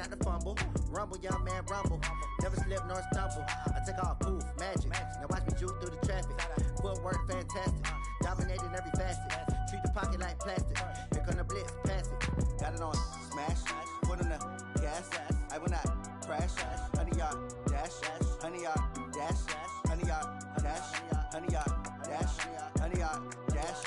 not the fumble. Rumble, young man, rumble. Never slip nor stumble. I take off, poof, magic. Now watch me juke through the traffic. Footwork, fantastic. Dominating every facet. Treat the pocket like plastic. Here come the blitz, pass it. Got it on, smash. Put on the gas. I will not crash. 100-yard dash. 100-yard dash. 100-yard dash. 100-yard dash. 100-yard dash.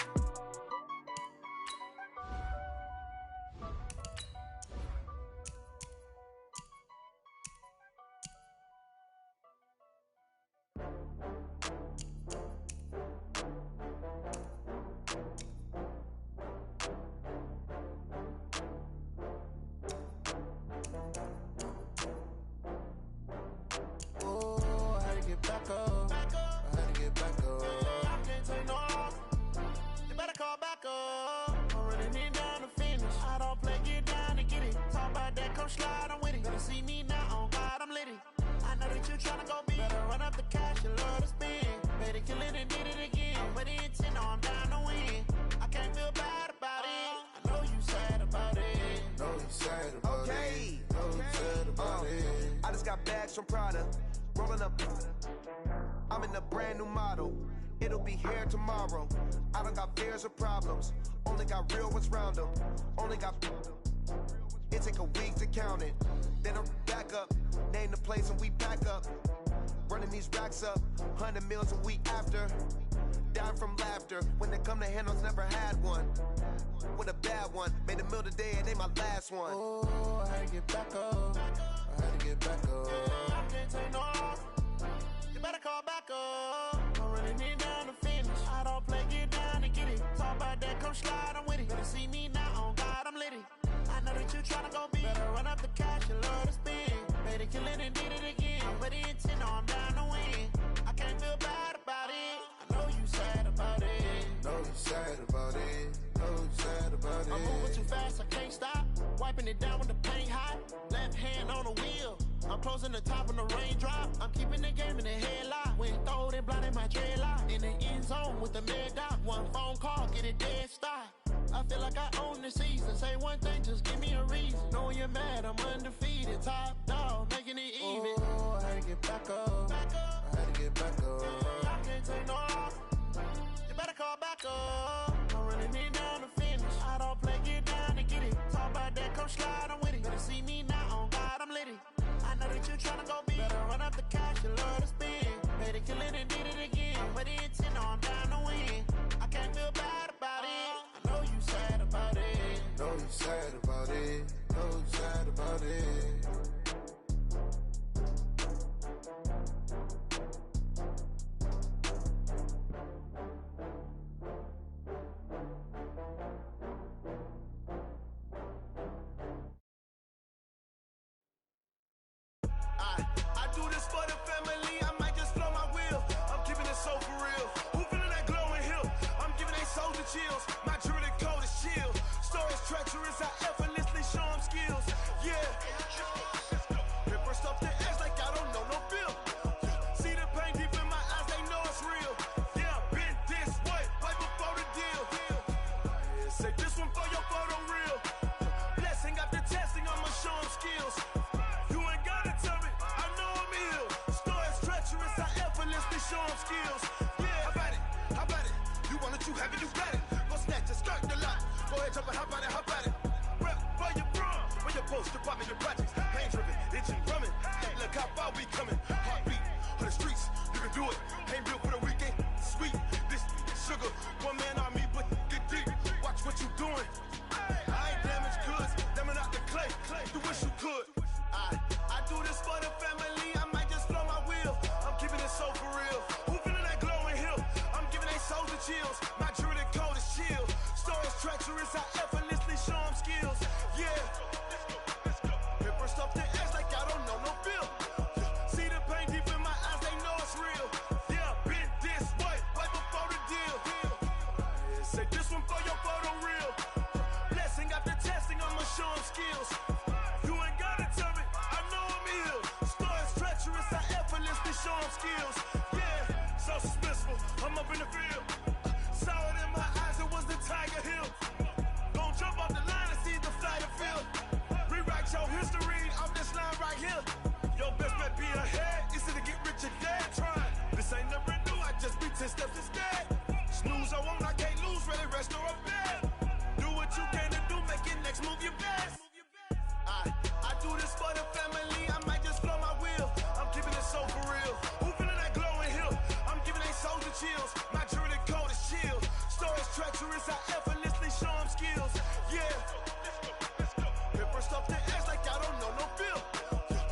From Prada, rolling up. I'm in a brand new model. It'll be here tomorrow. I don't got fears or problems. Only got real ones round them. Only got. It take a week to count it. Then I'm back up. Name the place and we pack up. Running these racks up. 100 meals a week after. Down from laughter. When they come to handles, never had one. With a bad one. Made a meal today and ain't my last one. Oh, I had to get back up. I had to get back up. I can't take no loss. You better call back up. I'm running it down to finish. I don't play, get down and get it. Talk about that, come slide, I'm with it. Better see me now, on God, I'm litty. I know that you tryna go big. Better run up the cash, you love to spend. Made it, kill it and did it again. But the intent, no, I'm down to win. I can't feel bad about it. I know you sad about it. Know you sad about it. Know you sad about it. I'm moving too fast, I can't stop. Wiping it down with the paint hot. Left hand on the wheel. I'm closing the top when the raindrop. I'm keeping the game in the headlock. When throwed and blinded my dreadlock. In the end zone with the mad dot. One phone call, get it dead stop. I feel like I own the season. Say one thing, just give me a reason. Knowing you're mad, I'm undefeated. Top dog, making it even. Oh, I had to get back up. I had to get back up. I can't take no loss. You better call back up. I'm running it down to finish. I don't play, get down and get it. Talk about that, come slide, I'm with it. Better see me now, on God, I'm litty. I know that you tryna go big. Better run up the cash, you love to spend. Made it, kill it and did it again. But the intent, no, I'm down to win. I can't feel bad about it. I know you sad about it. Know you sad about it. Know you sad about it. I do this for the family, I might just blow my wheel. I'm keeping it so for real. Who feeling that glowing hill? I'm giving they soldier chills. My jewelry code is chill. Stories treacherous, I effortlessly show them skills. Yeah. Hip burst up the edge like I don't know no feel. See the pain deep in my eyes, they know it's real. Yeah, been this way, right before the deal. Yeah, say this one for your photo real. Blessing after testing, I'ma show them skills. You ain't gotta tell me, I know I'm ill. Stories treacherous, I effortlessly show them skills. Yeah, how about it? How about it? You want it, you have it, you got it. Go snatch it, skirt the lot. Go ahead, jump it, how about it, how about it? Rep for your bro, for your post, your pop, your projects. Pain driven, itching, drumming. Look how far we coming. Heartbeat on the streets, you can do it. Ain't built for the weekend, sweet. This sugar, one man army, but get deep. Watch what you doing. I ain't damaged goods, damn out the clay. You wish you could. I do this for the family, I might just blow my wheel. I'm keeping it so for real. Who feeling that glowing hill? I'm giving they souls the chills. My jewelry code is chill. Stories treacherous, I effortlessly show them skills. Yeah. Hip burst up the edge like I don't know no feel. See the pain deep in my eyes, they know it's real. Yeah, been this way, right before the deal. Say this one for your photo real. Blessing after testing, I'ma show them skills. You ain't gotta tell me, I know I'm ill. Stories treacherous, I effortlessly show them skills. Yeah, so suspenseful, I'm up in the field. Saw it in my eyes, it was the Tiger Hill. Gon' jump off the line and see the fighter field. Rewrite your history, I'm here. Your best bet be ahead. Easy to get rich or dead. Trying. This ain't never new. I just be 10 steps instead. Snooze, I won't, I can't lose. Really rest or up there. Do what you can to do. Make your next move your best. I do this for the family. I might just blow my wheel. I'm keeping it so for real. Who feeling that glowing hill? I'm giving they soldier chills. My jewelry cold is chill. Stories treacherous. I effortlessly show them skills. Yeah. Paper stuff the ass like I don't know no feel.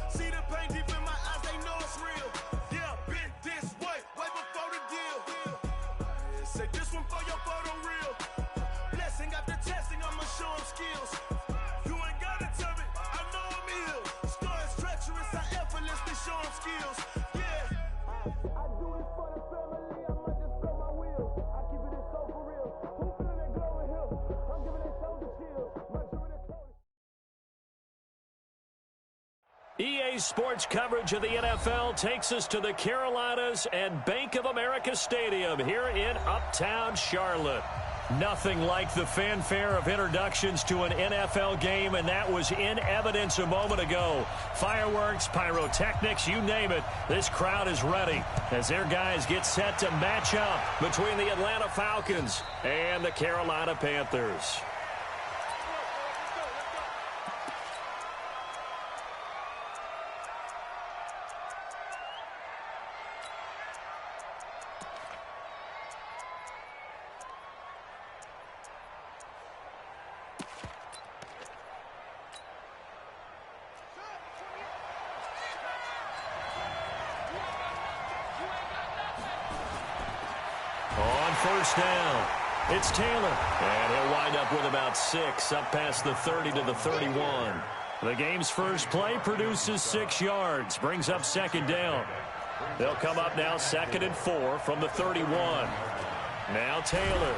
See the pain deep in my eyes, they know it's real. Yeah, been this way before the deal. Say this one for your photo reel. Blessing after testing, I'ma show them skills. You ain't gotta tell me, I know I'm ill. Stories treacherous, I effortlessly show them skills. Yeah. I do this for the family, I might just blow my wheel. I keep it so for real. Who feeling that glowing hill? I'm giving they soldier chills. My jewelry cold. EA Sports coverage of the NFL takes us to the Carolinas and Bank of America Stadium here in Uptown Charlotte. Nothing like the fanfare of introductions to an NFL game, and that was in evidence a moment ago. Fireworks, pyrotechnics, you name it. This crowd is ready as their guys get set to match up between the Atlanta Falcons and the Carolina Panthers. First down. It's Taylor. And he'll wind up with about 6 up past the 30 to the 31. The game's first play produces 6 yards. Brings up second down. They'll come up now 2nd and 4 from the 31. Now Taylor.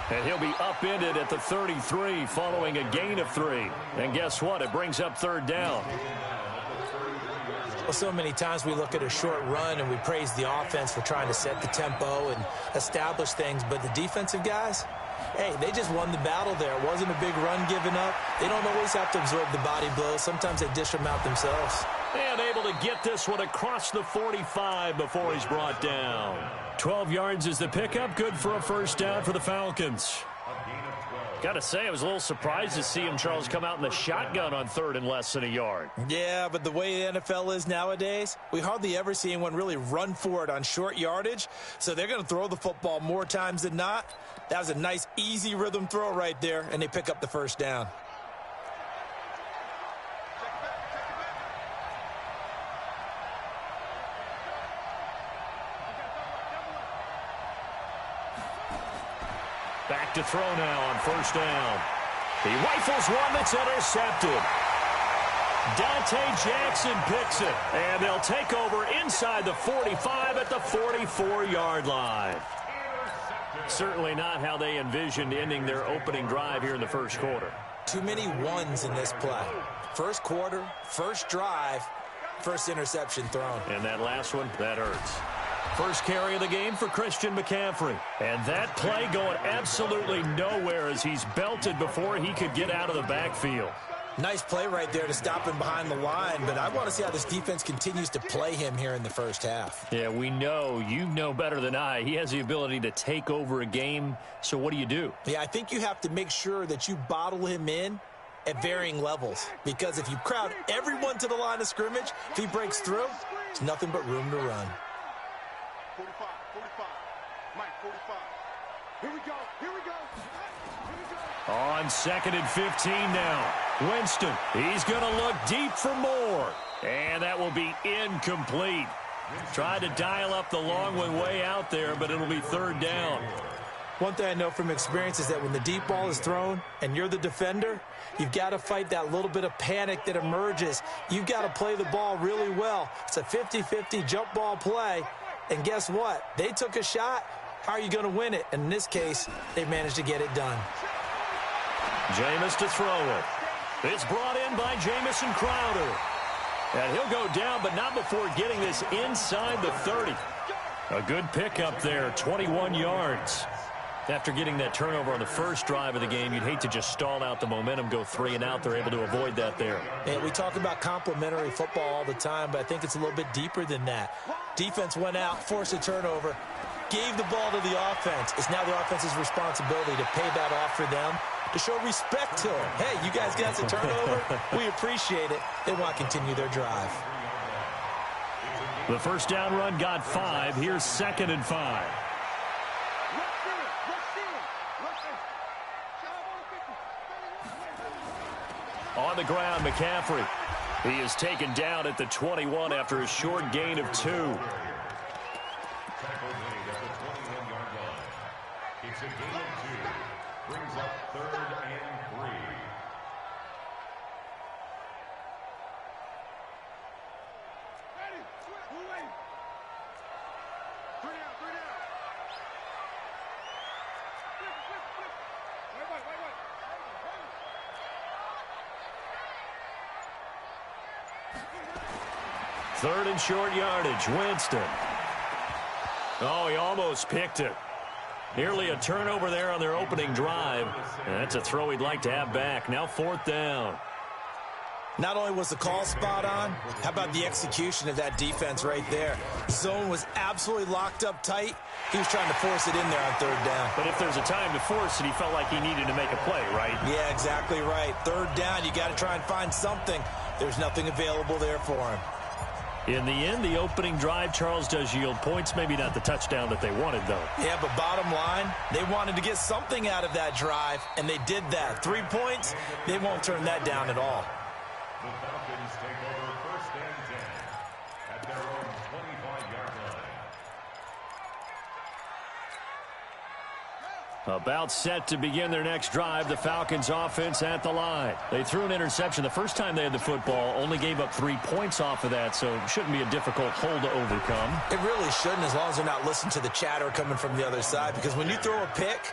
And he'll be upended at the 33 following a gain of 3. And guess what? It brings up 3rd down. Well, so many times we look at a short run and we praise the offense for trying to set the tempo and establish things, but the defensive guys, hey, they just won the battle there. It wasn't a big run given up. They don't always have to absorb the body blows. Sometimes they dish them out themselves. And able to get this one across the 45 before he's brought down. 12 yards is the pickup. Good for a first down for the Falcons. Got to say, I was a little surprised to see him, Charles, come out in the shotgun on 3rd and less than a yard. Yeah, but the way the NFL is nowadays, we hardly ever see anyone really run for it on short yardage. So they're going to throw the football more times than not. That was a nice, easy rhythm throw right there, and they pick up the first down. Back to throw now on first down. He rifles one that's intercepted. Dante Jackson picks it. And they'll take over inside the 45 at the 44-yard line. Certainly not how they envisioned ending their opening drive here in the first quarter. Too many ones in this play. First quarter, first drive, first interception thrown. And that last one, that hurts. First carry of the game for Christian McCaffrey. And that play going absolutely nowhere as he's belted before he could get out of the backfield. Nice play right there to stop him behind the line, but I want to see how this defense continues to play him here in the first half. Yeah, we know, you know better than I, he has the ability to take over a game, so what do? Yeah, I think you have to make sure that you bottle him in at varying levels, because if you crowd everyone to the line of scrimmage, if he breaks through, there's nothing but room to run. 45, Mike, 45. Here we go. On 2nd and 15 now. Winston, he's going to look deep for more. And that will be incomplete. Tried to dial up the long one way out there, but it'll be 3rd down. One thing I know from experience is that when the deep ball is thrown and you're the defender, you've got to fight that little bit of panic that emerges. You've got to play the ball really well. It's a 50-50 jump ball play. And guess what? They took a shot. How are you going to win it? And in this case, they managed to get it done. Jameis to throw it. It's brought in by Jamison Crowder. And he'll go down, but not before getting this inside the 30. A good pickup there, 21 yards. After getting that turnover on the first drive of the game, you'd hate to just stall out the momentum, go 3 and out. They're able to avoid that there. And we talk about complementary football all the time, but I think it's a little bit deeper than that. Defense went out, forced a turnover, gave the ball to the offense. It's now the offense's responsibility to pay that off for them, to show respect to them. Hey, you guys got a turnover? We appreciate it. They want to continue their drive. The first down run got 5. Here's 2nd and 5. On the ground, McCaffrey. He is taken down at the 21 after a short gain of 2. It's a gain of 2. Brings up 3rd and 3. Third and short yardage, Winston. Oh, he almost picked it. Nearly a turnover there on their opening drive. And that's a throw he'd like to have back. Now 4th down. Not only was the call spot on, how about the execution of that defense right there? Zone was absolutely locked up tight. He was trying to force it in there on 3rd down. But if there's a time to force it, he felt like he needed to make a play, right? Yeah, exactly right. 3rd down, you got to try and find something. There's nothing available there for him. In the end, the opening drive, Charles, does yield points. Maybe not the touchdown that they wanted, though. Yeah, but bottom line, they wanted to get something out of that drive, and they did that. 3 points, they won't turn that down at all. The Falcons take over 1st and 10 at their own 25-yard line. About set to begin their next drive, the Falcons offense at the line. They threw an interception the first time they had the football, only gave up 3 points off of that, so it shouldn't be a difficult hole to overcome. It really shouldn't, as long as they're not listening to the chatter coming from the other side, because when you throw a pick,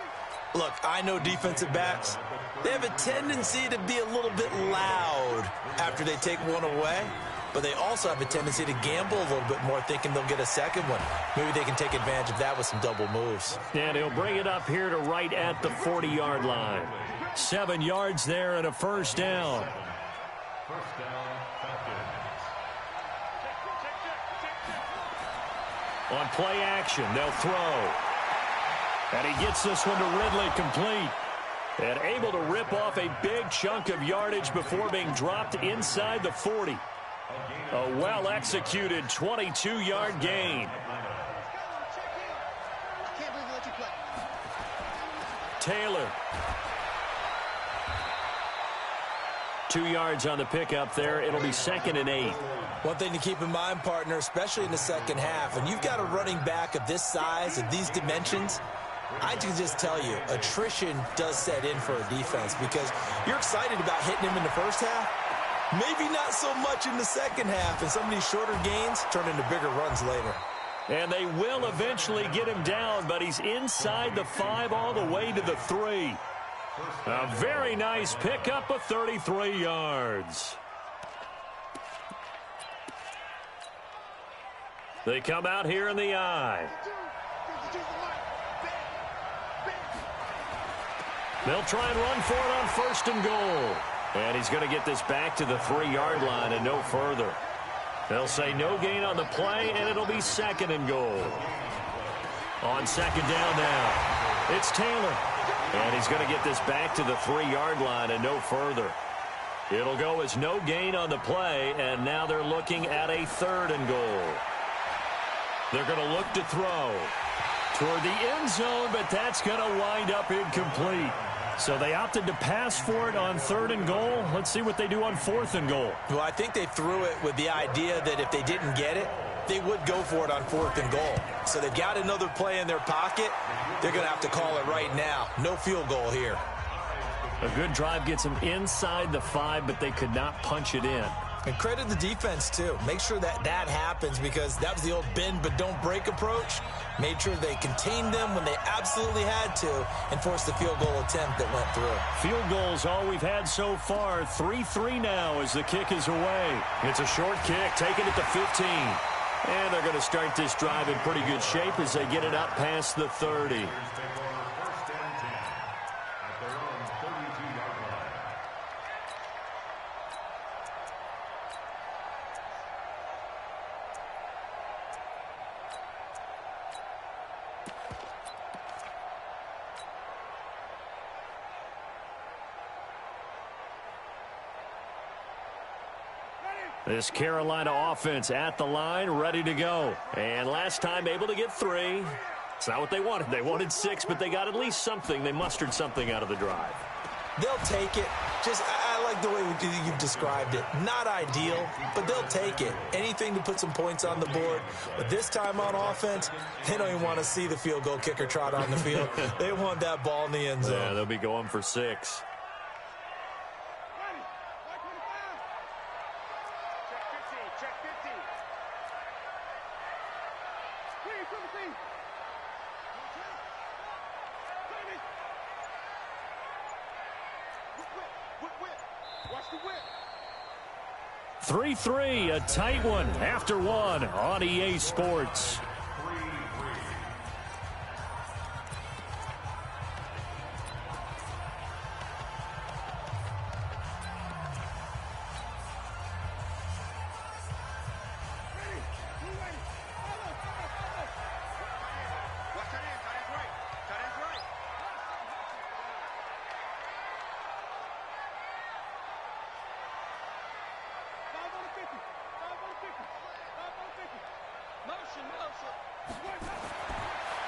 look, I know defensive backs, they have a tendency to be a little bit loud after they take one away, but they also have a tendency to gamble a little bit more, thinking they'll get a second one. Maybe they can take advantage of that with some double moves. And he'll bring it up here to right at the 40-yard line. 7 yards there and a 1st down. First down, Falcons. On play action, they'll throw. And he gets this one to Ridley, complete. And able to rip off a big chunk of yardage before being dropped inside the 40. A well-executed 22-yard gain. Taylor. 2 yards on the pickup there. It'll be 2nd and 8. One thing to keep in mind, partner, especially in the second half, and you've got a running back of this size, of these dimensions, I can just tell you, attrition does set in for a defense because you're excited about hitting him in the first half. Maybe not so much in the second half, and some of these shorter gains turn into bigger runs later. And they will eventually get him down, but he's inside the 5 all the way to the 3. A very nice pickup of 33 yards. They come out here in the I. They'll try and run for it on 1st and goal. And he's going to get this back to the 3-yard line and no further. They'll say no gain on the play, and it'll be 2nd and goal. On 2nd down now, it's Taylor. And he's going to get this back to the 3-yard line and no further. It'll go as no gain on the play, and now they're looking at a 3rd and goal. They're going to look to throw toward the end zone, but that's going to wind up incomplete. So they opted to pass for it on 3rd and goal. Let's see what they do on 4th and goal. Well, I think they threw it with the idea that if they didn't get it, they would go for it on 4th and goal. So they've got another play in their pocket. They're going to have to call it right now. No field goal here. A good drive gets them inside the 5, but they could not punch it in. And credit the defense, too. Make sure that that happens because that was the old bend but don't break approach. Made sure they contained them when they absolutely had to and forced the field goal attempt that went through. Field goals all we've had so far. 3-3 now as the kick is away. It's a short kick, taken at the 15. And they're going to start this drive in pretty good shape as they get it up past the 30. This Carolina offense at the line, ready to go. And last time able to get 3. It's not what they wanted. They wanted 6, but they got at least something. They mustered something out of the drive. They'll take it. I like the way you've described it. Not ideal, but they'll take it. Anything to put some points on the board. But this time on offense, they don't even want to see the field goal kicker trot on the field. They want that ball in the end zone. Yeah, they'll be going for 6. Watch the whip. 3-3, a tight one after 1 on EA Sports.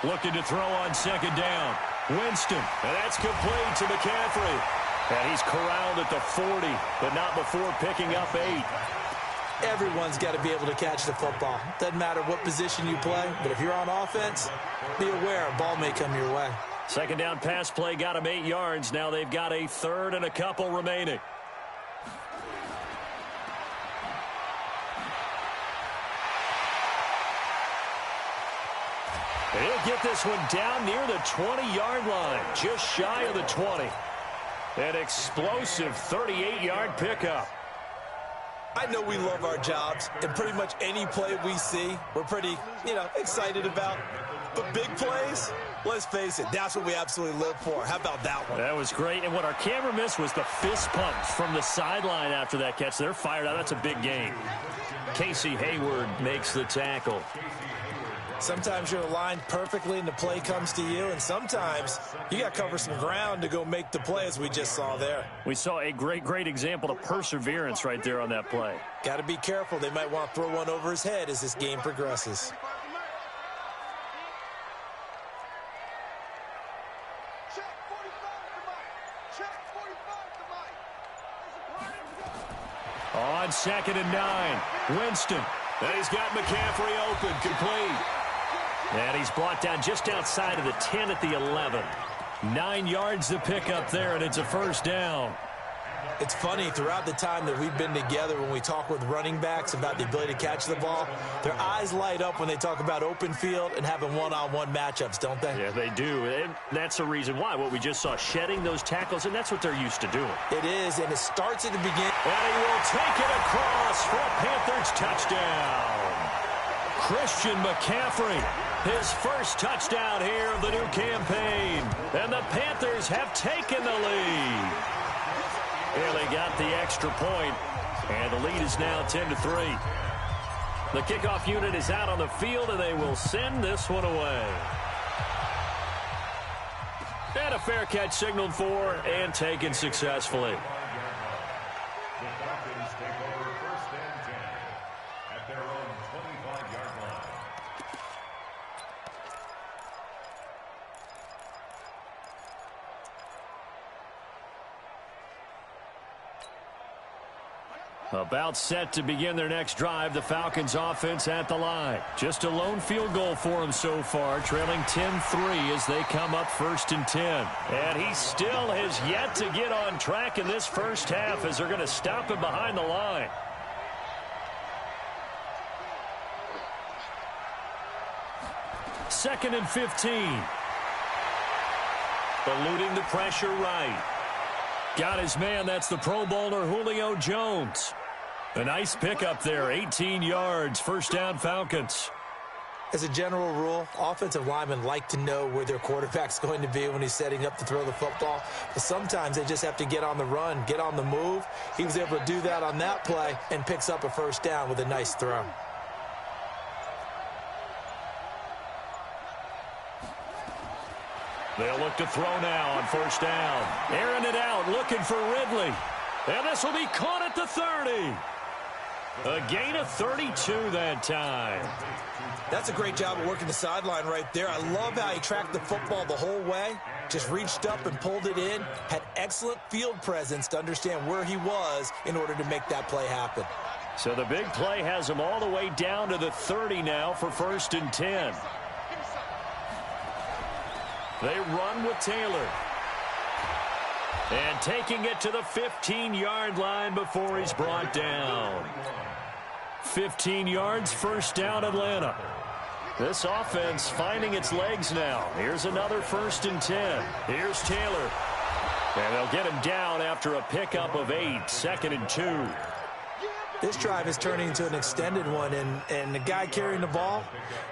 Looking to throw on 2nd down. Winston, and that's complete to McCaffrey. And he's corralled at the 40, but not before picking up 8. Everyone's got to be able to catch the football. Doesn't matter what position you play, but if you're on offense, be aware a ball may come your way. 2nd down pass play got him 8 yards. Now they've got a 3rd and a couple remaining. He'll get this one down near the 20-yard line, just shy of the 20. An explosive 38-yard pickup. I know we love our jobs, and pretty much any play we see, we're pretty, excited about. But big plays, let's face it, that's what we absolutely live for. How about that one? That was great, and what our camera missed was the fist pumps from the sideline after that catch. They're fired out. That's a big gain. Casey Hayward makes the tackle. Sometimes you're aligned perfectly and the play comes to you, and sometimes you got to cover some ground to go make the play, as we just saw there. We saw a great example of perseverance right there on that play. Got to be careful. They might want to throw one over his head as this game progresses. On 2nd and 9, Winston. And he's got McCaffrey open, complete. And he's brought down just outside of the 10 at the 11. 9 yards to pick up there, and it's a 1st down. It's funny, throughout the time that we've been together, when we talk with running backs about the ability to catch the ball, their eyes light up when they talk about open field and having one-on-one matchups, don't they? Yeah, they do. And that's the reason why. What we just saw, shedding those tackles, and that's what they're used to doing. It is, and it starts at the beginning. And he will take it across for a Panthers touchdown. Christian McCaffrey, his first touchdown here of the new campaign. And the Panthers have taken the lead. Here they got the extra point, and the lead is now 10-3. The kickoff unit is out on the field, and they will send this one away. And a fair catch signaled for and taken successfully. The Falcons take over 1st and 10 at their own 25-yard line. About set to begin their next drive, the Falcons offense at the line. Just a lone field goal for them so far, trailing 10-3 as they come up 1st and 10. And he still has yet to get on track in this first half as they're going to stop him behind the line. Second and 15. Eluding the pressure right. Got his man, that's the Pro Bowler Julio Jones. A nice pickup there, 18 yards, 1st down Falcons. As a general rule, offensive linemen like to know where their quarterback's going to be when he's setting up to throw the football. But sometimes they just have to get on the run, get on the move. He was able to do that on that play and picks up a 1st down with a nice throw. They'll look to throw now on 1st down. Airing it out, looking for Ridley. And this will be caught at the 30. A gain of 32 that time. That's a great job of working the sideline right there. I love how he tracked the football the whole way. Just reached up and pulled it in. Had excellent field presence to understand where he was in order to make that play happen. So the big play has him all the way down to the 30 now for 1st and 10. They run with Taylor. And taking it to the 15-yard line before he's brought down. 15 yards, 1st down Atlanta. This offense finding its legs now. Here's another 1st and 10. Here's Taylor. And they'll get him down after a pickup of 8, 2nd and 2. This drive is turning into an extended one, and the guy carrying the ball,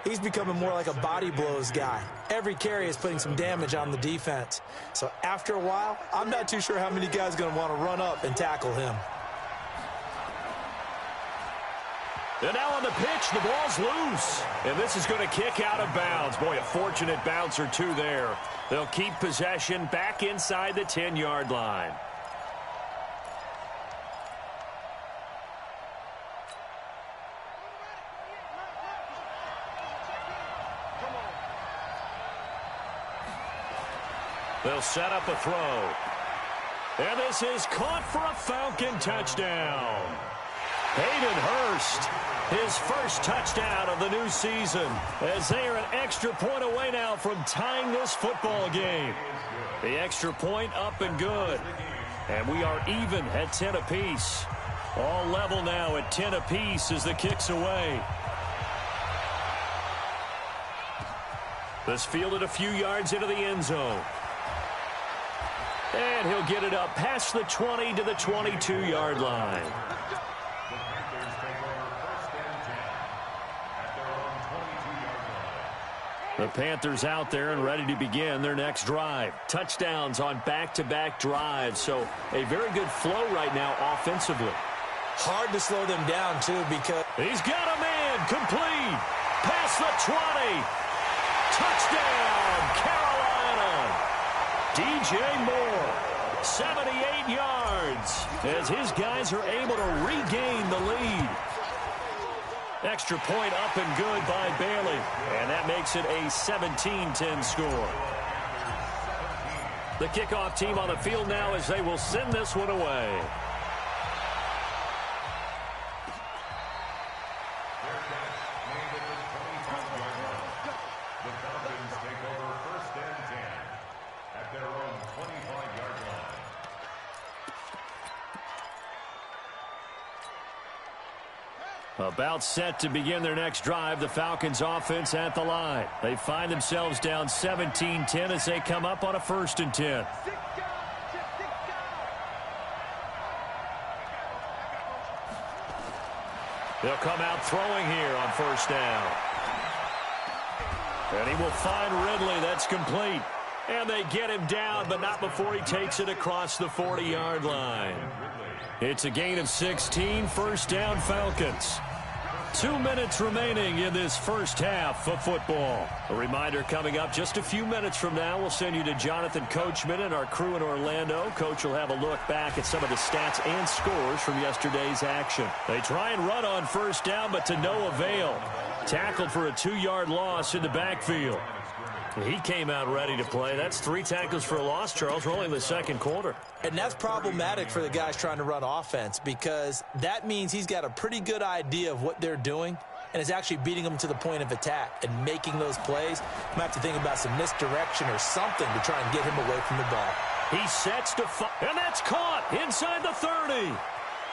he's becoming more like a body blows guy. Every carry is putting some damage on the defense. So after a while, I'm not too sure how many guys are going to want to run up and tackle him. And now on the pitch, the ball's loose. And this is going to kick out of bounds. Boy, a fortunate bounce or two there. They'll keep possession back inside the 10-yard line. They'll set up a throw. And this is caught for a Falcon touchdown. Hayden Hurst, his first touchdown of the new season, as they are an extra point away now from tying this football game. The extra point up and good. And we are even at 10 apiece. All level now at 10 apiece as the kick's away. This fielded a few yards into the end zone. And he'll get it up past the 20 to the 22-yard line. The Panthers out there and ready to begin their next drive. Touchdowns on back-to-back drives, so a very good flow right now offensively. Hard to slow them down, too, because he's got a man complete. Past the 20. Touchdown, Carolina. DJ Moore, 78 yards, as his guys are able to regain the lead. Extra point up and good by Bailey, and that makes it a 17-10 score. The kickoff team on the field now as they will send this one away. The Falcons take over 1st and 10 at their own 25-yard line. About set to begin their next drive, the Falcons offense at the line. They find themselves down 17-10 as they come up on a 1st and 10. They'll come out throwing here on 1st down. And he will find Ridley. That's complete. And they get him down, but not before he takes it across the 40-yard line. It's a gain of 16, 1st down Falcons. 2 minutes remaining in this first half of football. A reminder coming up just a few minutes from now. We'll send you to Jonathan Coachman and our crew in Orlando. Coach will have a look back at some of the stats and scores from yesterday's action. They try and run on 1st down, but to no avail. Tackled for a 2-yard loss in the backfield. He came out ready to play. That's 3 tackles for a loss, Charles. We're only in the 2nd quarter. And that's problematic for the guys trying to run offense, because that means he's got a pretty good idea of what they're doing and is actually beating them to the point of attack and making those plays. Might have to think about some misdirection or something to try and get him away from the ball. He sets to fire, and that's caught inside the 30.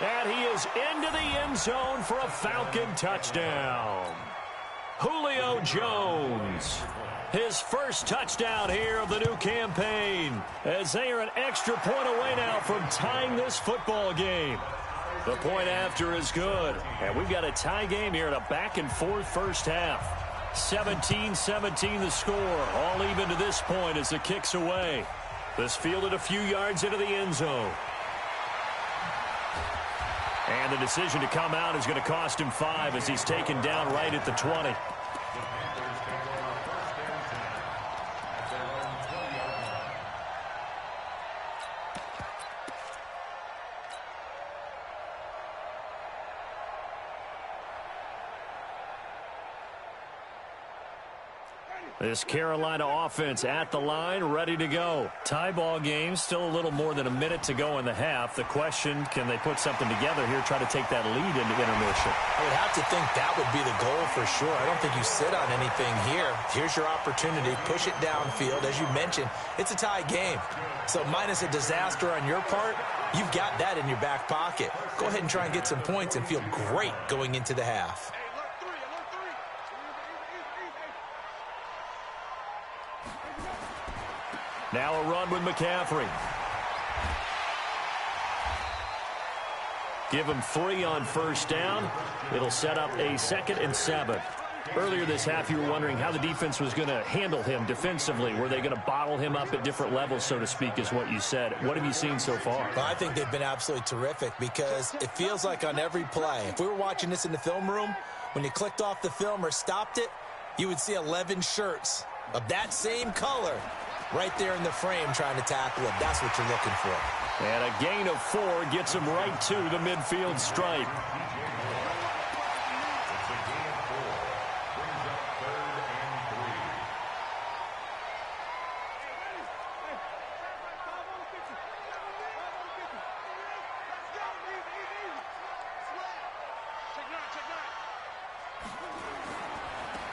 And he is into the end zone for a Falcon touchdown. Julio Jones. His first touchdown here of the new campaign, as they are an extra point away now from tying this football game. The point after is good, and we've got a tie game here in a back-and-forth first half. 17-17 the score, all even to this point as the kick's away. This fielded a few yards into the end zone. And the decision to come out is going to cost him 5 as he's taken down right at the 20. This Carolina offense at the line, ready to go. Tie ball game, still a little more than a minute to go in the half. The question, can they put something together here, try to take that lead into intermission? I would have to think that would be the goal for sure. I don't think you sit on anything here. Here's your opportunity. Push it downfield. As you mentioned, it's a tie game. So minus a disaster on your part, you've got that in your back pocket. Go ahead and try and get some points and feel great going into the half. Now a run with McCaffrey. Give him 3 on first down. It'll set up a 2nd and 7. Earlier this half, you were wondering how the defense was going to handle him defensively. Were they going to bottle him up at different levels, so to speak, is what you said. What have you seen so far? Well, I think they've been absolutely terrific because it feels like on every play, if we were watching this in the film room, when you clicked off the film or stopped it, you would see 11 shirts of that same color right there in the frame trying to tackle him. That's what you're looking for. And a gain of 4 gets him right to the midfield stripe.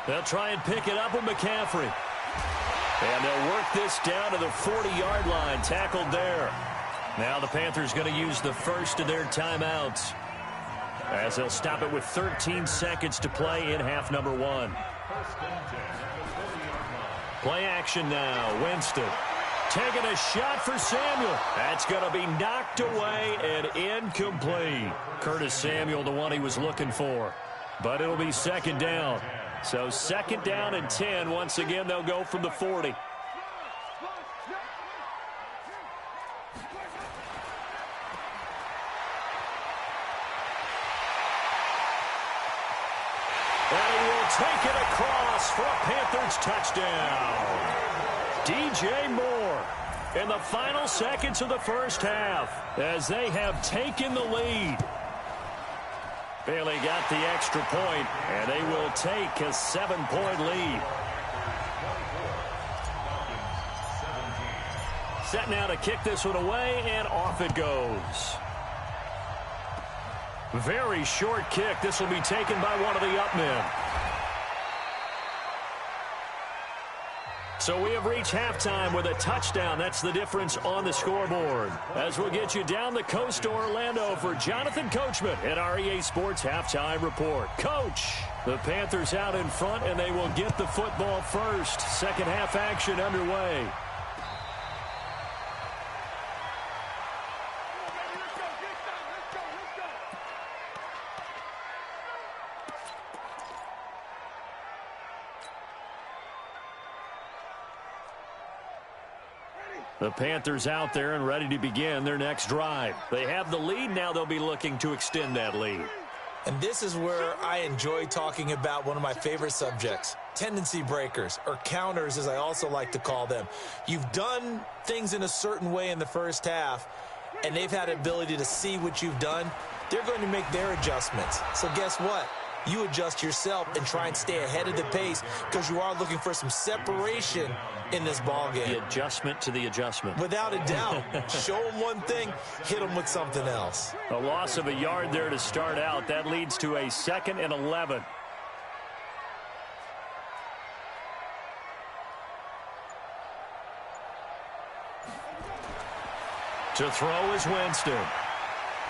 They'll try and pick it up with McCaffrey. And they'll work this down to the 40-yard line, tackled there. Now the Panthers going to use the first of their timeouts as they'll stop it with 13 seconds to play in half number 1. Play action now. Winston taking a shot for Samuel. That's going to be knocked away and incomplete. Curtis Samuel, the one he was looking for. But it'll be 2nd down. So 2nd down and 10. Once again, they'll go from the 40. And he will take it across for a Panthers touchdown. DJ Moore in the final seconds of the first half as they have taken the lead. Bailey got the extra point, and they will take a 7-point lead. Set now to kick this one away, and off it goes. Very short kick. This will be taken by one of the up men. So we have reached halftime with a touchdown. That's the difference on the scoreboard. As we'll get you down the coast to Orlando for Jonathan Coachman at our EA Sports Halftime Report. Coach, the Panthers out in front, and they will get the football first. Second half action underway. The Panthers out there and ready to begin their next drive. They have the lead. Now they'll be looking to extend that lead. And this is where I enjoy talking about one of my favorite subjects, tendency breakers, or counters as I also like to call them. You've done things in a certain way in the first half, and they've had the ability to see what you've done. They're going to make their adjustments. So guess what? You adjust yourself and try and stay ahead of the pace because you are looking for some separation in this ball game. The adjustment to the adjustment. Without a doubt. Show them one thing, hit them with something else. A loss of a yard there to start out. That leads to a 2nd and 11. To throw is Winston.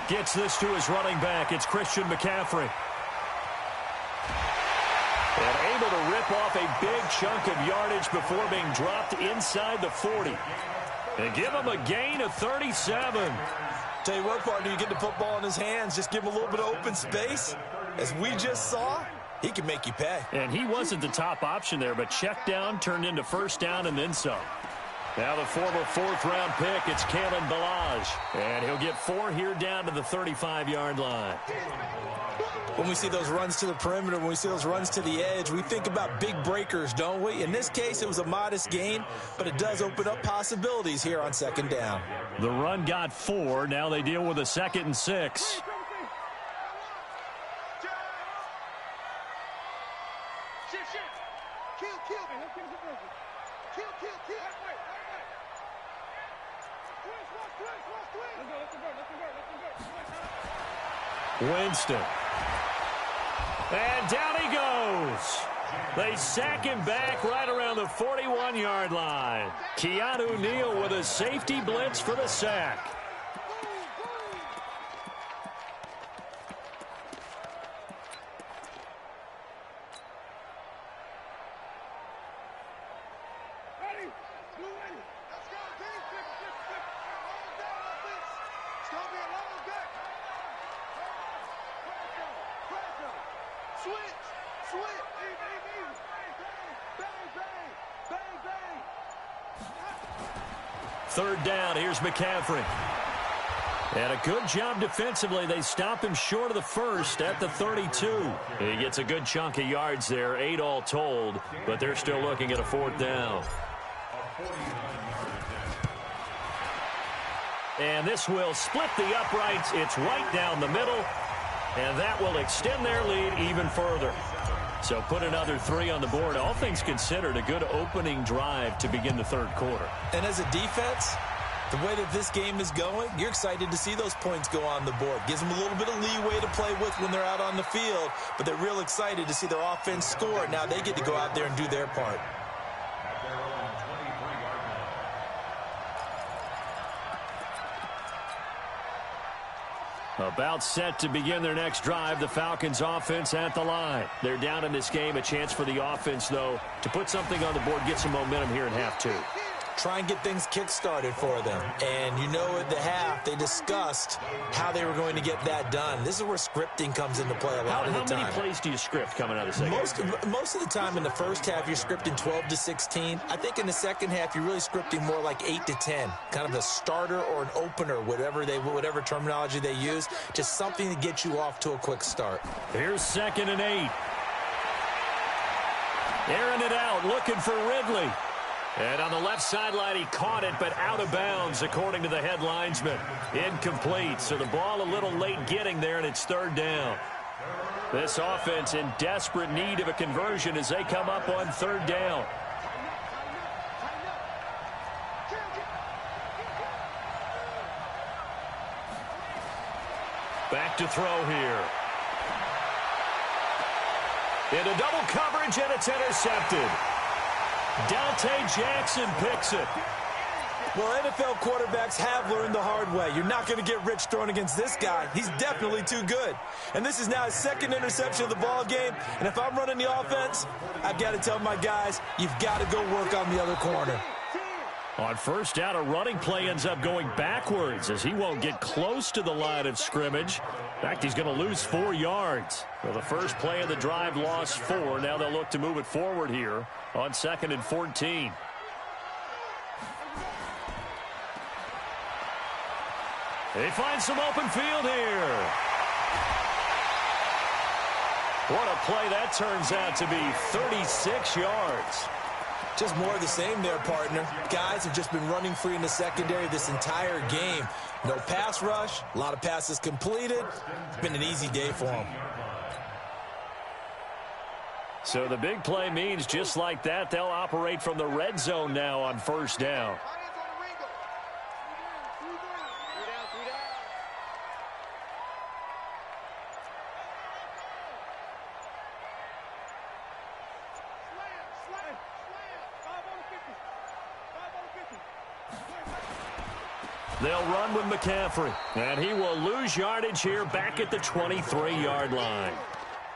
Gets this to his running back. It's Christian McCaffrey. And able to rip off a big chunk of yardage before being dropped inside the 40. And give him a gain of 37. Tell you what, partner, you get the football in his hands, just give him a little bit of open space. As we just saw, he can make you pay. And he wasn't the top option there, but check down turned into first down and then some. Now the former 4th-round pick, it's Kalen Ballage. And he'll get 4 here down to the 35-yard line. When we see those runs to the perimeter, when we see those runs to the edge, we think about big breakers, don't we? In this case, it was a modest gain, but it does open up possibilities here on 2nd down. The run got 4. Now they deal with a 2nd and 6. Winston. And down he goes. They sack him back right around the 41-yard line. Keanu Neal with a safety blitz for the sack. Third down, here's McCaffrey. And a good job defensively. They stop him short of the first at the 32. He gets a good chunk of yards there, 8 all told, but they're still looking at a fourth down. And this will split the uprights. It's right down the middle, and that will extend their lead even further. So put another 3 on the board. All things considered, a good opening drive to begin the third quarter. And as a defense, the way that this game is going, you're excited to see those points go on the board. Gives them a little bit of leeway to play with when they're out on the field, but they're real excited to see their offense score. Now they get to go out there and do their part. About set to begin their next drive, the Falcons offense at the line. They're down in this game. A chance for the offense, though, to put something on the board, get some momentum here in half 2. Try and get things kick-started for them. And you know at the half, they discussed how they were going to get that done. This is where scripting comes into play a lot of the time. How many plays do you script coming out of the second? Most of the time in the first half, you're scripting 12 to 16. I think in the second half, you're really scripting more like 8 to 10. Kind of a starter or an opener, whatever terminology they use. Just something to get you off to a quick start. Here's 2nd and 8. Airing it out, looking for Ridley. And on the left sideline, he caught it, but out of bounds, according to the head linesman. Incomplete, so the ball a little late getting there, and it's 3rd down. This offense in desperate need of a conversion as they come up on 3rd down. Back to throw here. Into double coverage, and it's intercepted. Dante Jackson picks it. Well, NFL quarterbacks have learned the hard way. You're not going to get rich throwing against this guy. He's definitely too good. And this is now his 2nd interception of the ball game. And if I'm running the offense, I've got to tell my guys, you've got to go work on the other corner. On 1st down, a running play ends up going backwards as he won't get close to the line of scrimmage. In fact, he's going to lose 4 yards. Well, the first play of the drive lost 4. Now they'll look to move it forward here on 2nd and 14. They find some open field here. What a play that turns out to be, 36 yards. Just more of the same there, partner. Guys have just been running free in the secondary this entire game. No pass rush, a lot of passes completed. It's been an easy day for them. So the big play means just like that, they'll operate from the red zone now on 1st down. They'll run with McCaffrey, and he will lose yardage here back at the 23-yard line.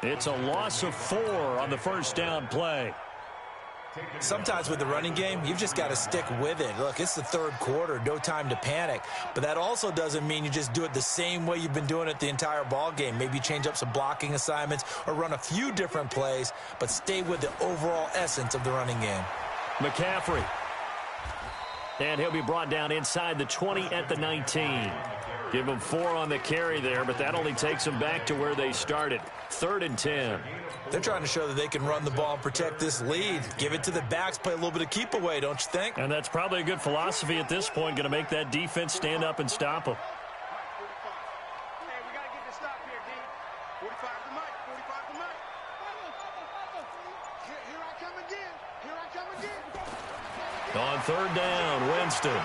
It's a loss of 4 on the 1st down play. Sometimes with the running game, you've just got to stick with it. Look, it's the 3rd quarter, no time to panic. But that also doesn't mean you just do it the same way you've been doing it the entire ball game. Maybe change up some blocking assignments or run a few different plays, but stay with the overall essence of the running game. McCaffrey. And he'll be brought down inside the 20 at the 19. Give him 4 on the carry there, but that only takes them back to where they started. 3rd and 10. They're trying to show that they can run the ball and protect this lead. Give it to the backs, play a little bit of keep away, don't you think? And that's probably a good philosophy at this point, going to make that defense stand up and stop them. Hey, we got to get this stop here, D. 45 to Mike, 45 to Mike. On third down, Winston.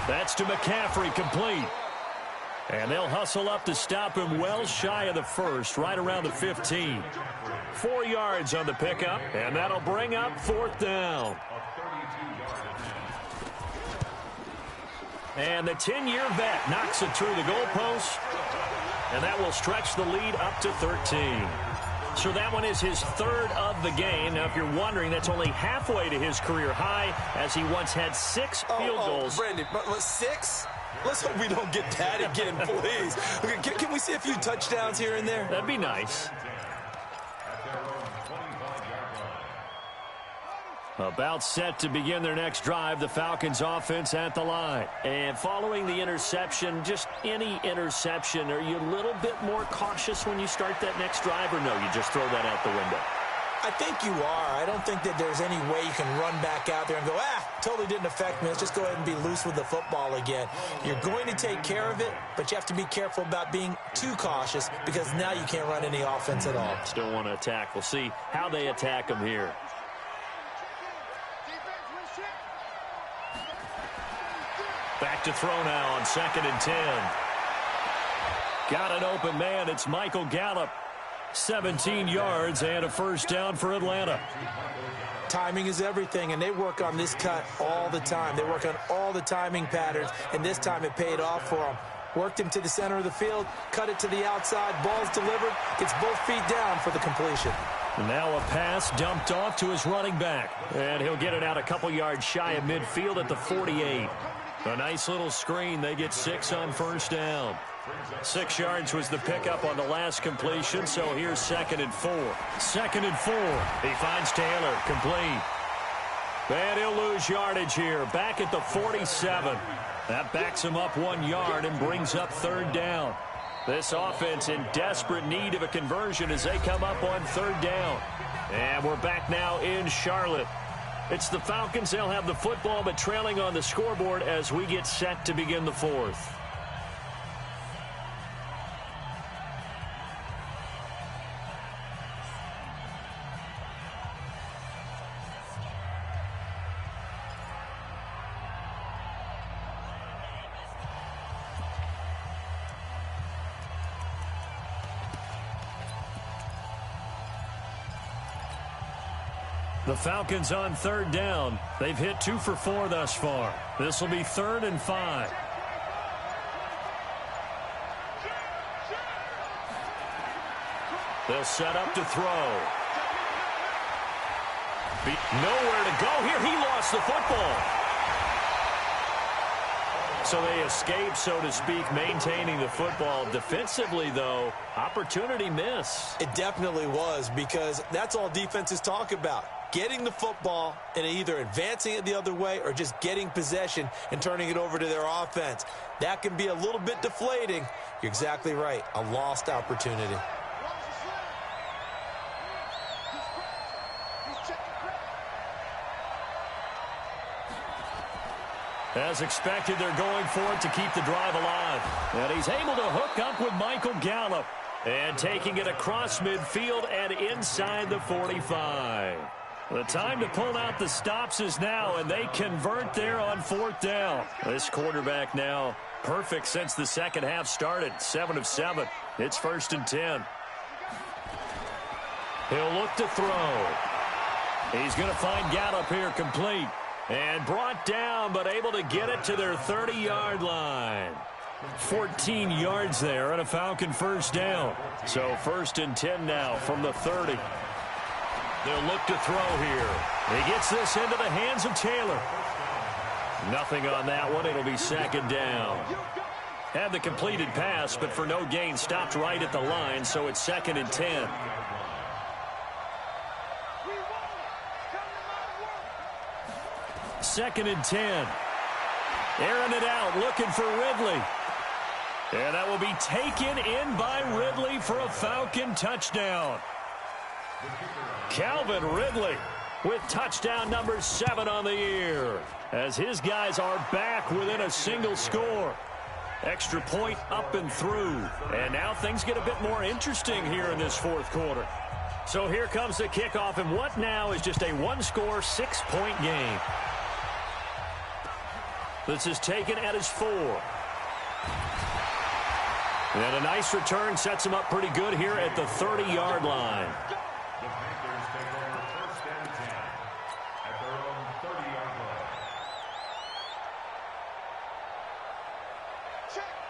That's to McCaffrey, complete. And they'll hustle up to stop him well shy of the first, right around the 15. 4 yards on the pickup, and that'll bring up fourth down. And the 10-year vet knocks it through the goalpost, and that will stretch the lead up to 13. So that one is his third of the game. Now, if you're wondering, that's only halfway to his career high, as he once had 6 field goals. Brandon, 6? Let's hope we don't get that again, please. Can we see a few touchdowns here and there? That'd be nice. About set to begin their next drive, the Falcons offense at the line. And following the interception, just any interception, are you a little bit more cautious when you start that next drive, or no, you just throw that out the window? I think you are. I don't think that there's any way you can run back out there and go, totally didn't affect me. Let's just go ahead and be loose with the football again. You're going to take care of it, but you have to be careful about being too cautious, because now you can't run any offense at all. Still want to attack. We'll see how they attack them here. Back to throw now on 2nd and 10. Got an open man. It's Michael Gallup. 17 yards and a first down for Atlanta. Timing is everything, and they work on this cut all the time. They work on all the timing patterns, and this time it paid off for them. Worked him to the center of the field, cut it to the outside, ball's delivered, gets both feet down for the completion. Now a pass dumped off to his running back, and he'll get it out a couple yards shy of midfield at the 48. A nice little screen. They get 6 on first down. 6 yards was the pickup on the last completion, so here's 2nd and 4. 2nd and 4. He finds Taylor, complete. And he'll lose yardage here, back at the 47. That backs him up 1 yard and brings up third down. This offense in desperate need of a conversion as they come up on third down. And we're back now in Charlotte. It's the Falcons. They'll have the football, but trailing on the scoreboard as we get set to begin the fourth. The Falcons on third down. They've hit 2 for 4 thus far. This will be 3rd and 5. They'll set up to throw. Nowhere to go here. He lost the football. So they escape, so to speak, maintaining the football. Defensively, though, opportunity miss. It definitely was, because that's all defenses talk about. Getting the football and either advancing it the other way or just getting possession and turning it over to their offense. That can be a little bit deflating. You're exactly right. A lost opportunity. As expected, they're going for it to keep the drive alive. And he's able to hook up with Michael Gallup. And taking it across midfield and inside the 45. The time to pull out the stops is now, and they convert there on 4th down. This quarterback now perfect since the second half started. 7 of 7. It's 1st and 10. He'll look to throw. He's going to find Gallup here, complete. And brought down, but able to get it to their 30-yard line. 14 yards there and a Falcon first down. So 1st and 10 now from the 30. They'll look to throw here. He gets this into the hands of Taylor. Nothing on that one. It'll be 2nd down. Had the completed pass, but for no gain, stopped right at the line, so it's 2nd and 10. Second and 10. Airing it out, looking for Ridley. And that will be taken in by Ridley for a Falcon touchdown. Calvin Ridley with touchdown number 7 on the year, as his guys are back within a single score. Extra point up and through. And now things get a bit more interesting here in this 4th quarter. So here comes the kickoff, and what now is just a one-score, 6-point game. This is taken at his 4. And a nice return sets him up pretty good here at the 30-yard line. The Panthers take over 1st and 10 at their own 30-yard line.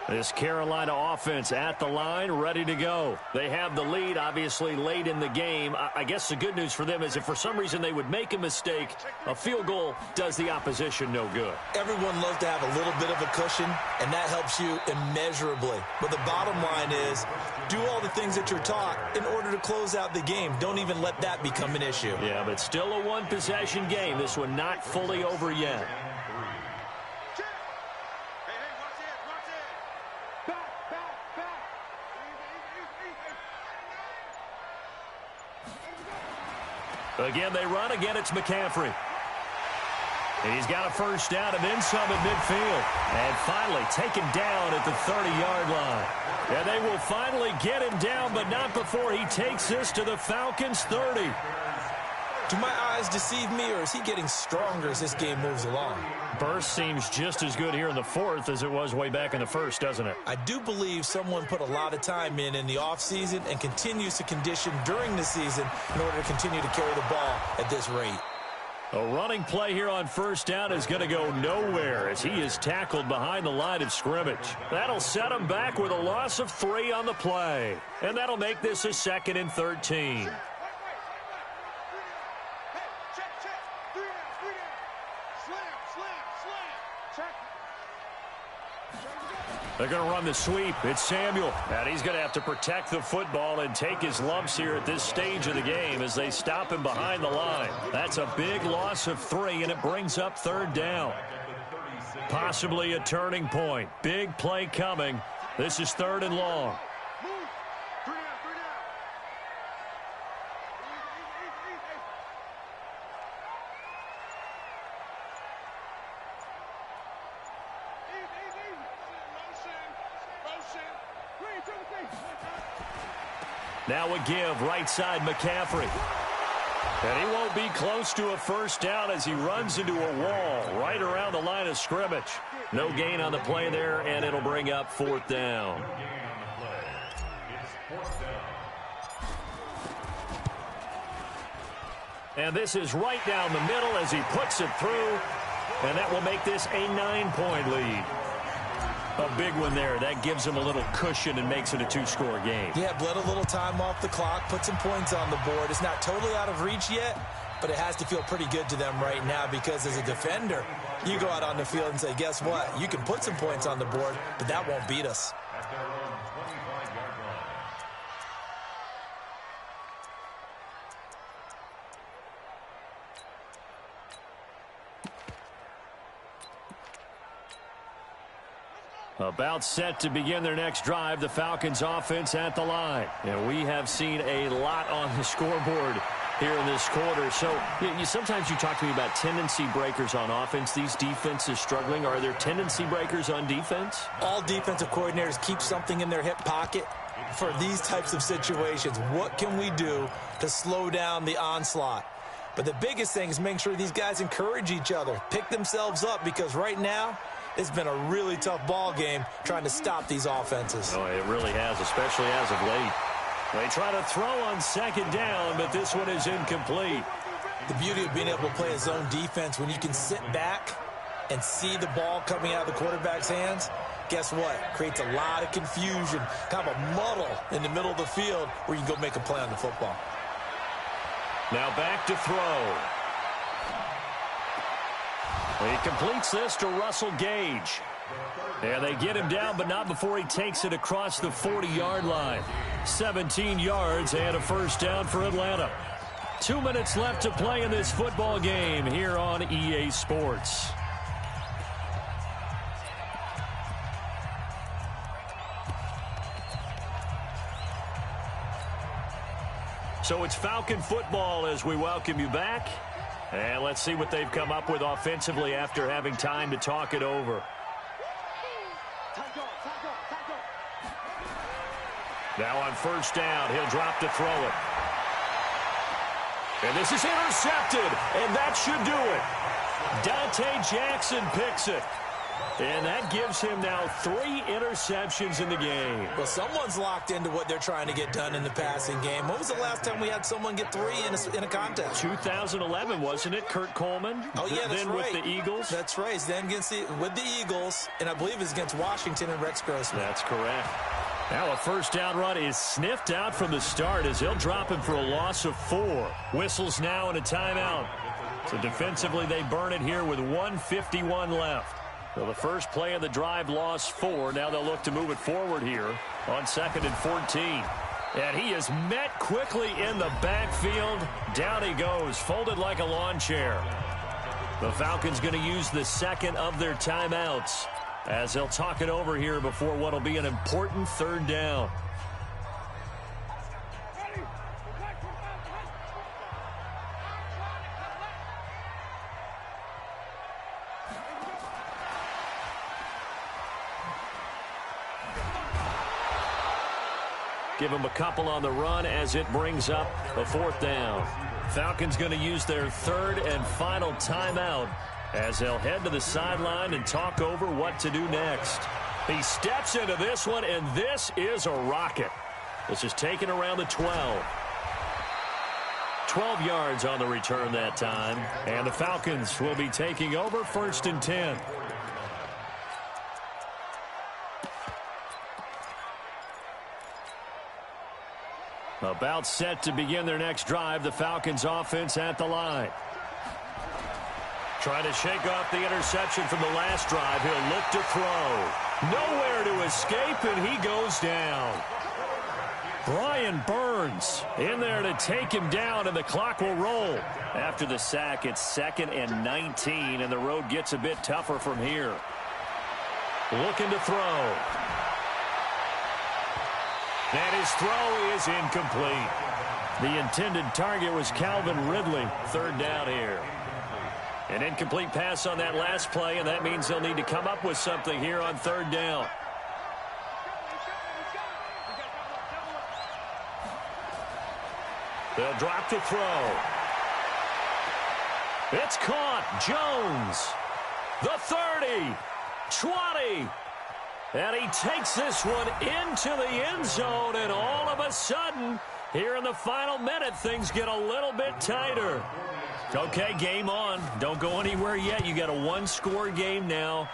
This Carolina offense at the line, ready to go. They have the lead, obviously, late in the game. I guess the good news for them is if for some reason they would make a mistake, a field goal does the opposition no good. Everyone loves to have a little bit of a cushion, and that helps you immeasurably. But the bottom line is, do all the things that you're taught in order to close out the game. Don't even let that become an issue. Yeah, but still a one-possession game. This one not fully over yet. Again, they run. Again, it's McCaffrey. And he's got a first down and then some at midfield. And finally taken down at the 30-yard line. And they will finally get him down, but not before he takes this to the Falcons' 30. Do my eyes deceive me, or is he getting stronger as this game moves along? Burst seems just as good here in the 4th as it was way back in the 1st, doesn't it? I do believe someone put a lot of time in the offseason and continues to condition during the season in order to continue to carry the ball at this rate. A running play here on first down is going to go nowhere as he is tackled behind the line of scrimmage. That'll set him back with a loss of 3 on the play. And that'll make this a 2nd and 13. They're going to run the sweep. It's Samuel. And he's going to have to protect the football and take his lumps here at this stage of the game as they stop him behind the line. That's a big loss of 3, and it brings up 3rd down. Possibly a turning point. Big play coming. This is 3rd and long. Now a give, right side McCaffrey. And he won't be close to a first down as he runs into a wall right around the line of scrimmage. No gain on the play there, and it'll bring up 4th down. And this is right down the middle as he puts it through, and that will make this a 9-point lead. A big one there. That gives them a little cushion and makes it a 2-score game. Yeah, bled a little time off the clock, put some points on the board. It's not totally out of reach yet, but it has to feel pretty good to them right now because as a defender, you go out on the field and say, guess what? You can put some points on the board, but that won't beat us. At their own 25-yard line. About set to begin their next drive, the Falcons offense at the line. And we have seen a lot on the scoreboard here in this quarter. So sometimes you talk to me about tendency breakers on offense. These defenses struggling. Are there tendency breakers on defense? All defensive coordinators keep something in their hip pocket for these types of situations. What can we do to slow down the onslaught? But the biggest thing is making sure these guys encourage each other, pick themselves up, because right now, it's been a really tough ball game trying to stop these offenses. Oh, it really has, especially as of late. They try to throw on 2nd down, but this one is incomplete. The beauty of being able to play a zone defense when you can sit back and see the ball coming out of the quarterback's hands, guess what? Creates a lot of confusion, kind of a muddle in the middle of the field where you can go make a play on the football. Now back to throw. He completes this to Russell Gage. And they get him down, but not before he takes it across the 40-yard line. 17 yards and a first down for Atlanta. 2 minutes left to play in this football game here on EA Sports. So it's Falcon football as we welcome you back. And let's see what they've come up with offensively after having time to talk it over. Now on first down, he'll drop to throw it. And this is intercepted, and that should do it. Dante Jackson picks it. And that gives him now 3 interceptions in the game. Well, someone's locked into what they're trying to get done in the passing game. When was the last time we had someone get 3 in a contest? 2011, wasn't it? Kurt Coleman? Oh, yeah, that's then right. with the Eagles? That's right. Then with the Eagles, and I believe it's against Washington and Rex Grossman. That's correct. Now a first down run is sniffed out from the start as he'll drop him for a loss of 4. Whistles now and a timeout. So defensively, they burn it here with 1:51 left. So the first play of the drive lost 4. Now they'll look to move it forward here on 2nd and 14. And he is met quickly in the backfield. Down he goes, folded like a lawn chair. The Falcons going to use the second of their timeouts as they'll talk it over here before what will be an important 3rd down. Give them a couple on the run as it brings up a 4th down. Falcons going to use their 3rd and final timeout as they'll head to the sideline and talk over what to do next. He steps into this one, and this is a rocket. This is taken around the 12. 12 yards on the return that time, and the Falcons will be taking over 1st and 10. About set to begin their next drive, the Falcons offense at the line. Trying to shake off the interception from the last drive. He'll look to throw. Nowhere to escape, and he goes down. Brian Burns in there to take him down, and the clock will roll. After the sack, it's 2nd and 19, and the road gets a bit tougher from here. Looking to throw. And his throw is incomplete. The intended target was Calvin Ridley. 3rd down here. An incomplete pass on that last play, and that means they'll need to come up with something here on 3rd down. They'll drop to throw. It's caught. Jones. The 30. 20. And he takes this one into the end zone, and all of a sudden, here in the final minute, things get a little bit tighter. Okay, game on. Don't go anywhere yet. You got a 1-score game now.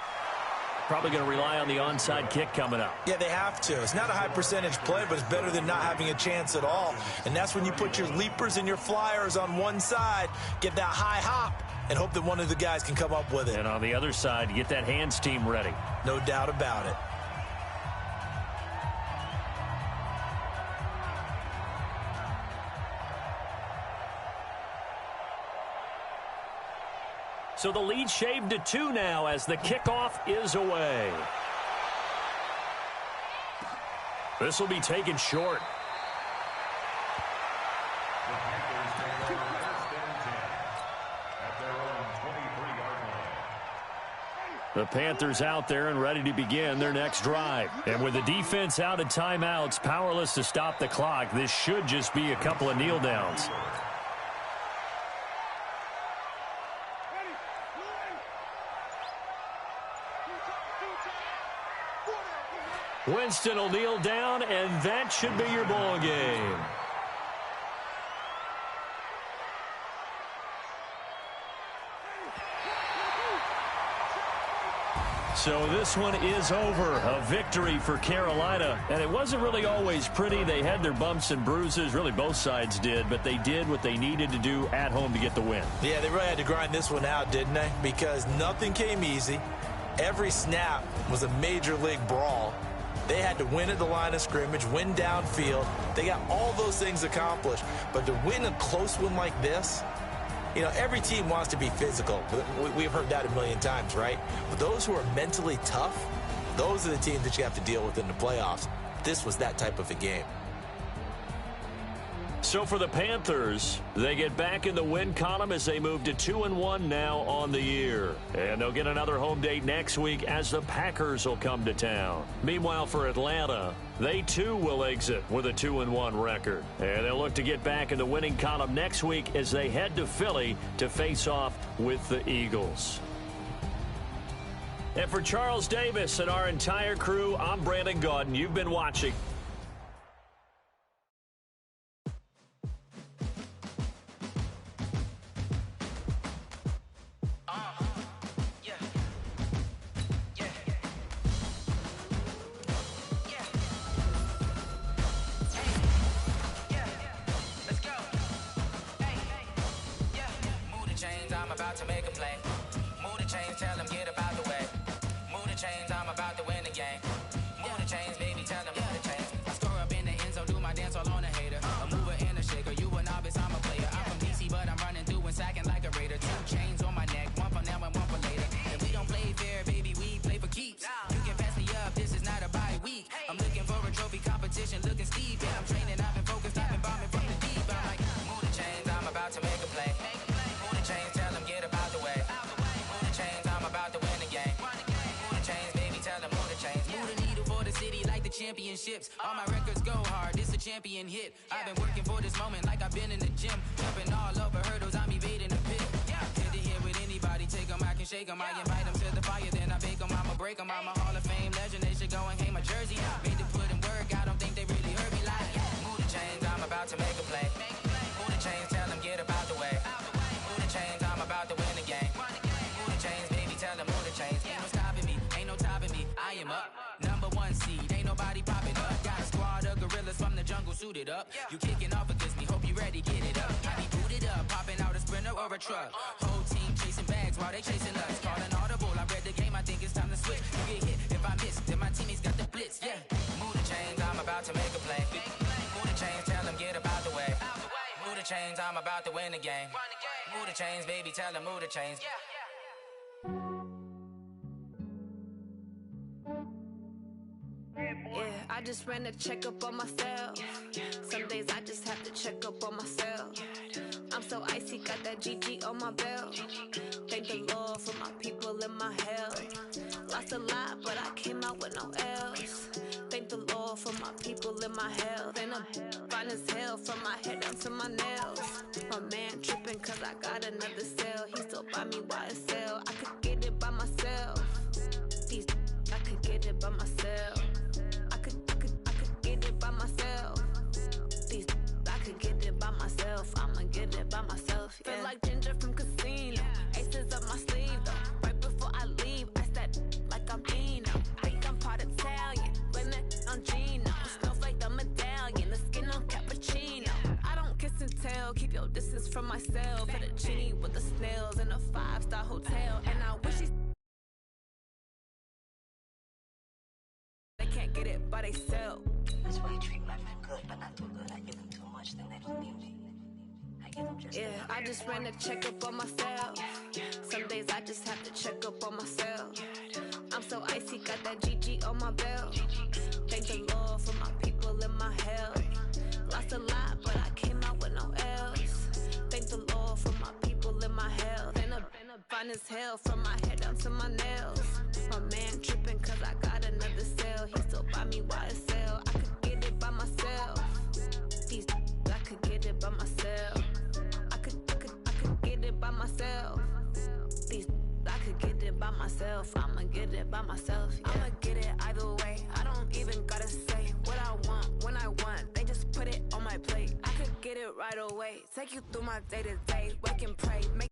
Probably going to rely on the onside kick coming up. Yeah, they have to. It's not a high percentage play, but it's better than not having a chance at all. And that's when you put your leapers and your flyers on one side, get that high hop, and hope that one of the guys can come up with it. And on the other side, get that hands team ready. No doubt about it. So the lead shaved to 2 now as the kickoff is away. This will be taken short. The Panthers out there and ready to begin their next drive. And with the defense out of timeouts, powerless to stop the clock, this should just be a couple of kneel downs. Winston will kneel down, and that should be your ball game. So this one is over. A victory for Carolina. And it wasn't really always pretty. They had their bumps and bruises. Really, both sides did. But they did what they needed to do at home to get the win. Yeah, they really had to grind this one out, didn't they? Because nothing came easy. Every snap was a major league brawl. They had to win at the line of scrimmage, win downfield. They got all those things accomplished. But to win a close one like this, you know, every team wants to be physical. We've heard that a million times, right? But those who are mentally tough, those are the teams that you have to deal with in the playoffs. This was that type of a game. So for the Panthers, they get back in the win column as they move to 2-1 now on the year. And they'll get another home date next week as the Packers will come to town. Meanwhile, for Atlanta, they too will exit with a 2-1 record. And they'll look to get back in the winning column next week as they head to Philly to face off with the Eagles. And for Charles Davis and our entire crew, I'm Brandon Gaudin. You've been watching. Championships, all my records go hard, it's a champion hit. I've been working for this moment like I've been in the gym. Jumping all over hurdles, I'm evading the pit. Head to head with anybody, take them, I can shake them. I invite them to the fire, then I bake them, I'ma break them. I'm a Hall of Fame legend, they should go and hang my jersey. Made to put in work, I don't think they really heard me like, move the chains, I'm about to make a play. Move the chains, tell them get about the way. Move the chains, I'm about to win the game. Move the chains, baby, tell them move the chains. Ain't no stopping me, ain't no topping me, I am up. Number one seed, ain't nobody popping up. Got a squad of gorillas from the jungle suited up. You kicking off against me, hope you ready, get it up. I be booted up, popping out a Sprinter or a truck. Whole team chasing bags while they chasing us. Calling audible, I read the game, I think it's time to switch. You get hit, if I miss, then my teammates got the blitz, yeah. Move the chains, I'm about to make a play. Move the chains, tell them get about the way. Move the chains, I'm about to win the game. Move the chains, baby, tell them move the chains. Yeah, I just ran a checkup on myself. Some days I just have to check up on myself. I'm so icy, got that GG on my belt. Thank the Lord for my people and my health. Lost a lot, but I came out with no L's. Thank the Lord for my people and my health. And I'm fine as hell from my head down to my nails. My man tripping cause I got another cell. He still buy me YSL. I could get it by myself. I could get it by myself. I could get it by myself. I could get it by myself. I'ma get it by myself. Yeah. Feel like Ginger from Casino. Aces up my sleeve though. Right before I leave, I said like I'm Dino. Think I'm part Italian. Blame it on Gino. Snowflake the medallion. The skin on cappuccino. I don't kiss and tell. Keep your distance from myself. Fettuccine with the snails in a 5-star hotel. And I wish he's can't get it by they self. That's why you treat my friend good, but not too good. I give them too much, then they don't need me. I give them just enough. I just ran a checkup on myself. Some days I just have to check up on myself. I'm so icy, got that GG on my belt. Thank the Lord for my people and my health. Lost a lot, but I came out with no L's. Thank the Lord for my people and my health. And I'm fine as hell from my head down to my nails. My man tripping cause I got another cell. He still buy me YSL. I could get it by myself. I could get it by myself. I could get it by myself. I could get it by myself. I'ma get it by myself. Yeah. I'ma get it either way. I don't even gotta say what I want when I want. They just put it on my plate. I could get it right away. Take you through my day to day. Wake and pray. Make